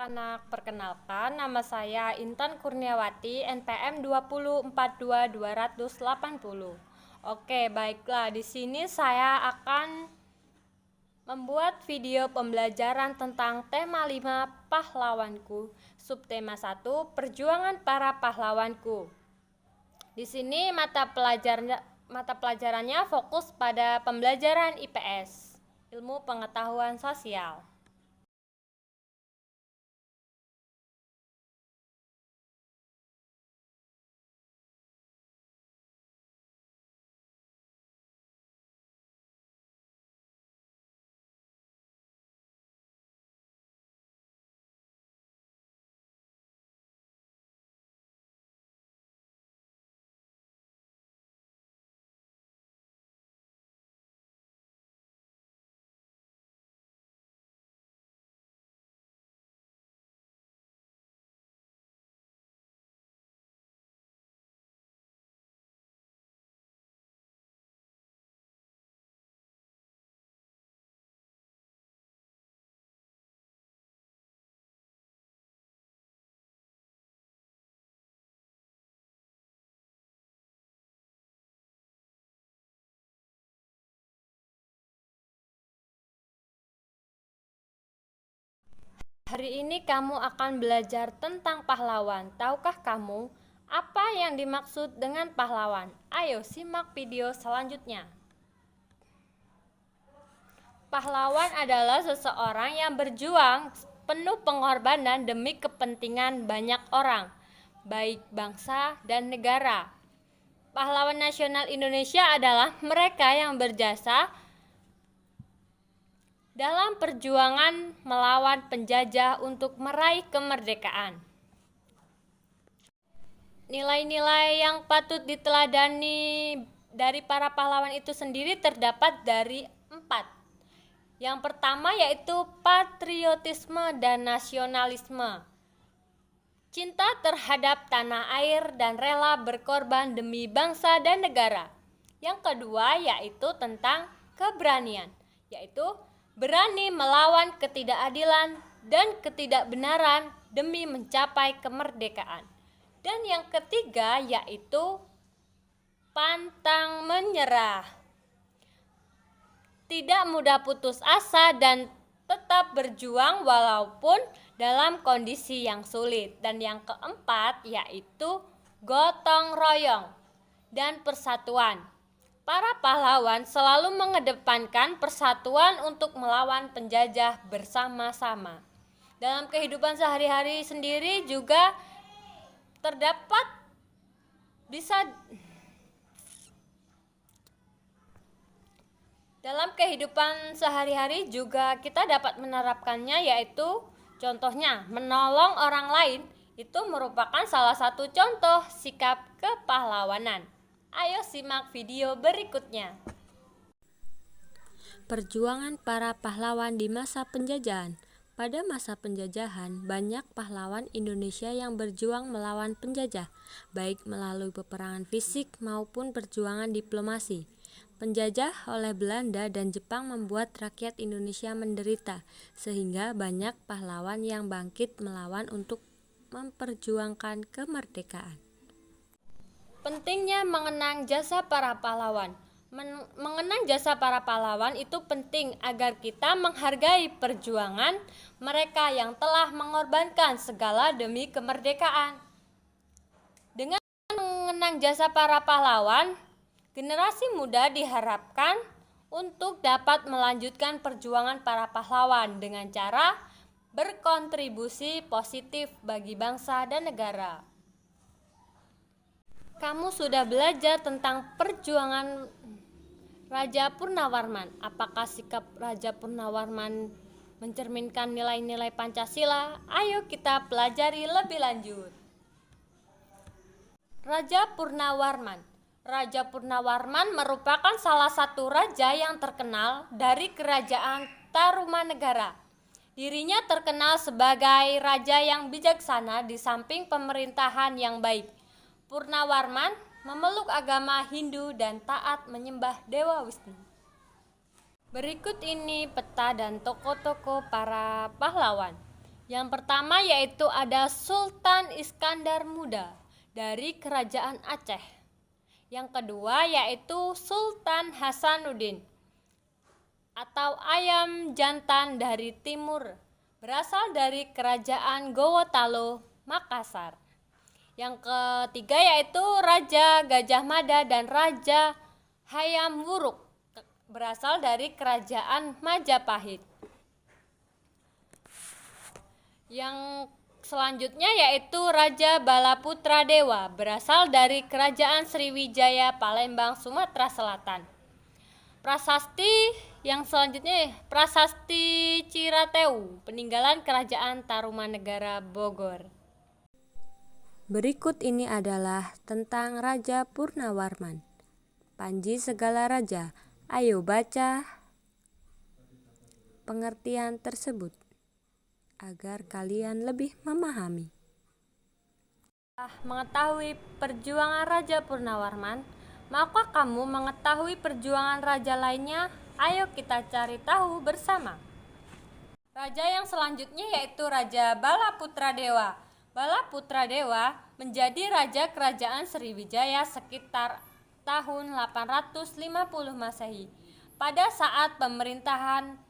anak-anak, perkenalkan nama saya Intan Kurniawati, NPM 2042280. Oke, baiklah. Di sini saya akan membuat video pembelajaran tentang tema 5 pahlawanku, subtema 1 perjuangan para pahlawanku. Di sini mata pelajarannya fokus pada pembelajaran IPS, ilmu pengetahuan sosial. Hari ini kamu akan belajar tentang pahlawan. Tahukah kamu apa yang dimaksud dengan pahlawan? Ayo simak video selanjutnya. Pahlawan adalah seseorang yang berjuang penuh pengorbanan demi kepentingan banyak orang, baik bangsa dan negara. Pahlawan nasional Indonesia adalah mereka yang berjasa dalam perjuangan melawan penjajah untuk meraih kemerdekaan. Nilai-nilai yang patut diteladani dari para pahlawan itu sendiri terdapat dari 4. Yang pertama yaitu patriotisme dan nasionalisme. Cinta terhadap tanah air dan rela berkorban demi bangsa dan negara. Yang kedua yaitu tentang keberanian, yaitu berani melawan ketidakadilan dan ketidakbenaran demi mencapai kemerdekaan. Dan yang ketiga yaitu pantang menyerah. Tidak mudah putus asa dan tetap berjuang walaupun dalam kondisi yang sulit. Dan yang keempat yaitu gotong royong dan persatuan. Para pahlawan selalu mengedepankan persatuan untuk melawan penjajah bersama-sama. Dalam kehidupan sehari-hari sendiri juga terdapat dalam kehidupan sehari-hari juga kita dapat menerapkannya, yaitu contohnya menolong orang lain itu merupakan salah satu contoh sikap kepahlawanan. Ayo simak video berikutnya. Perjuangan para pahlawan di masa penjajahan. Pada masa penjajahan, banyak pahlawan Indonesia yang berjuang melawan penjajah, baik melalui peperangan fisik maupun perjuangan diplomasi. Penjajah oleh Belanda dan Jepang membuat rakyat Indonesia menderita, sehingga banyak pahlawan yang bangkit melawan untuk memperjuangkan kemerdekaan. Pentingnya mengenang jasa para pahlawan. Mengenang jasa para pahlawan itu penting agar kita menghargai perjuangan mereka yang telah mengorbankan segala demi kemerdekaan. Dengan mengenang jasa para pahlawan, generasi muda diharapkan untuk dapat melanjutkan perjuangan para pahlawan dengan cara berkontribusi positif bagi bangsa dan negara. Kamu sudah belajar tentang perjuangan Raja Purnawarman. Apakah sikap Raja Purnawarman mencerminkan nilai-nilai Pancasila? Ayo kita pelajari lebih lanjut. Raja Purnawarman. Raja Purnawarman merupakan salah satu raja yang terkenal dari kerajaan Tarumanegara. Dirinya terkenal sebagai raja yang bijaksana di samping pemerintahan yang baik. Purnawarman memeluk agama Hindu dan taat menyembah Dewa Wisnu. Berikut ini peta dan tokoh-tokoh para pahlawan. Yang pertama yaitu ada Sultan Iskandar Muda dari Kerajaan Aceh. Yang kedua yaitu Sultan Hasanuddin atau Ayam Jantan dari Timur, berasal dari Kerajaan Gowotalo, Makassar. Yang ketiga yaitu Raja Gajah Mada dan Raja Hayam Wuruk, berasal dari Kerajaan Majapahit. Yang selanjutnya yaitu Raja Balaputra Dewa, berasal dari Kerajaan Sriwijaya, Palembang, Sumatera Selatan. Prasasti yang selanjutnya Prasasti Cirateu, peninggalan Kerajaan Tarumanegara Bogor. Berikut ini adalah tentang Raja Purnawarman. Panji segala raja, ayo baca pengertian tersebut agar kalian lebih memahami. Mengetahui perjuangan Raja Purnawarman, maukah kamu mengetahui perjuangan raja lainnya? Ayo kita cari tahu bersama. Raja yang selanjutnya yaitu Raja Balaputra Dewa. Balaputra Dewa menjadi raja Kerajaan Sriwijaya sekitar tahun 850 Masehi. Pada saat pemerintahan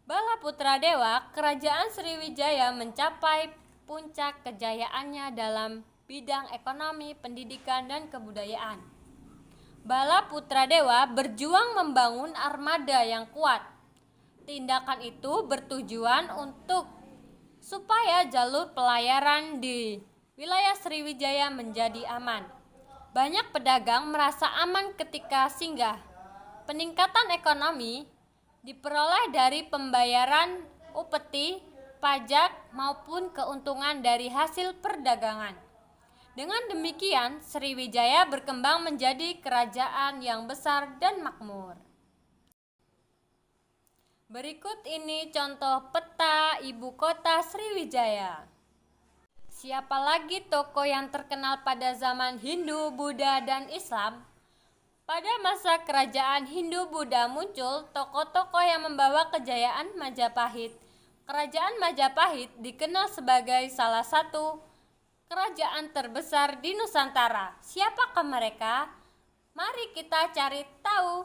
Balaputra Dewa, Kerajaan Sriwijaya mencapai puncak kejayaannya dalam bidang ekonomi, pendidikan, dan kebudayaan. Balaputra Dewa berjuang membangun armada yang kuat. Tindakan itu bertujuan supaya jalur pelayaran di wilayah Sriwijaya menjadi aman. Banyak pedagang merasa aman ketika singgah. Peningkatan ekonomi diperoleh dari pembayaran upeti, pajak, maupun keuntungan dari hasil perdagangan. Dengan demikian, Sriwijaya berkembang menjadi kerajaan yang besar dan makmur. Berikut ini contoh peta ibu kota Sriwijaya. Siapa lagi tokoh yang terkenal pada zaman Hindu, Buddha, dan Islam? Pada masa kerajaan Hindu-Buddha muncul tokoh-tokoh yang membawa kejayaan Majapahit. Kerajaan Majapahit dikenal sebagai salah satu kerajaan terbesar di Nusantara. Siapakah mereka? Mari kita cari tahu.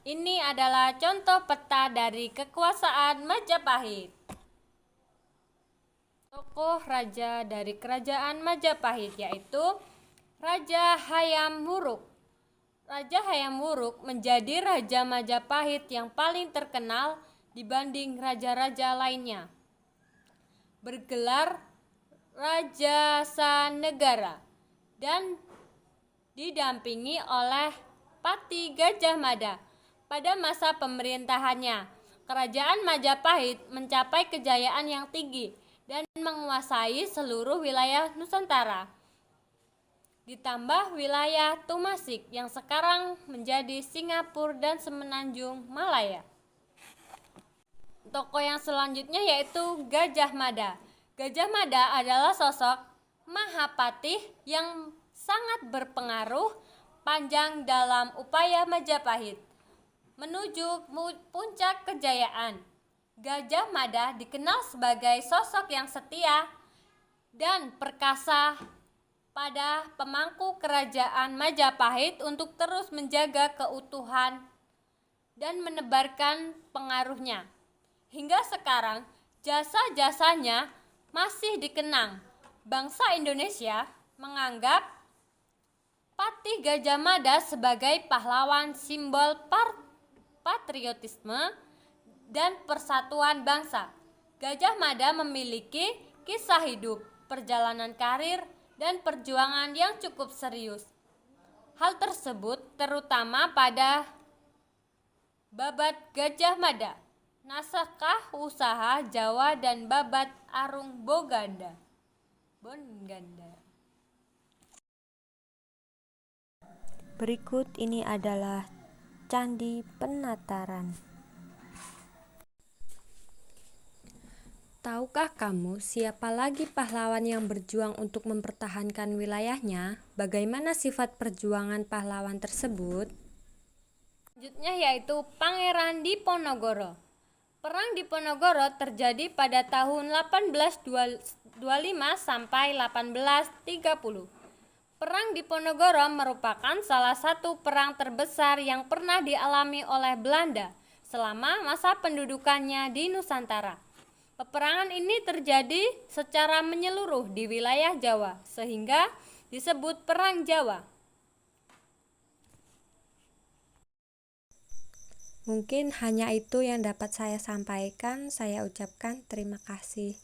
Ini adalah contoh peta dari kekuasaan Majapahit. Tokoh raja dari kerajaan Majapahit yaitu Raja Hayam Wuruk. Raja Hayam Wuruk menjadi raja Majapahit yang paling terkenal dibanding raja-raja lainnya. Bergelar Raja Sanegara dan didampingi oleh Pati Gajah Mada. Pada masa pemerintahannya, kerajaan Majapahit mencapai kejayaan yang tinggi dan menguasai seluruh wilayah Nusantara. Ditambah wilayah Tumasik yang sekarang menjadi Singapura dan Semenanjung Malaya. Tokoh yang selanjutnya yaitu Gajah Mada. Gajah Mada adalah sosok Mahapatih yang sangat berpengaruh panjang dalam upaya Majapahit menuju puncak kejayaan. Gajah Mada dikenal sebagai sosok yang setia dan perkasa pada pemangku kerajaan Majapahit untuk terus menjaga keutuhan dan menebarkan pengaruhnya. Hingga sekarang, jasa-jasanya masih dikenang. Bangsa Indonesia menganggap Patih Gajah Mada sebagai pahlawan simbol patriotisme dan persatuan bangsa. Gajah Mada memiliki kisah hidup, perjalanan karir, dan perjuangan yang cukup serius. Hal tersebut terutama pada Babat Gajah Mada, Naskah Usaha Jawa, dan Babat Arung Boganda. Berikut ini adalah Candi Penataran. Tahukah kamu siapa lagi pahlawan yang berjuang untuk mempertahankan wilayahnya? Bagaimana sifat perjuangan pahlawan tersebut? Selanjutnya yaitu Pangeran Diponegoro. Perang Diponegoro terjadi pada tahun 1825 sampai 1830. Perang Diponegoro merupakan salah satu perang terbesar yang pernah dialami oleh Belanda selama masa pendudukannya di Nusantara. Peperangan ini terjadi secara menyeluruh di wilayah Jawa, sehingga disebut Perang Jawa. Mungkin hanya itu yang dapat saya sampaikan. Saya ucapkan terima kasih.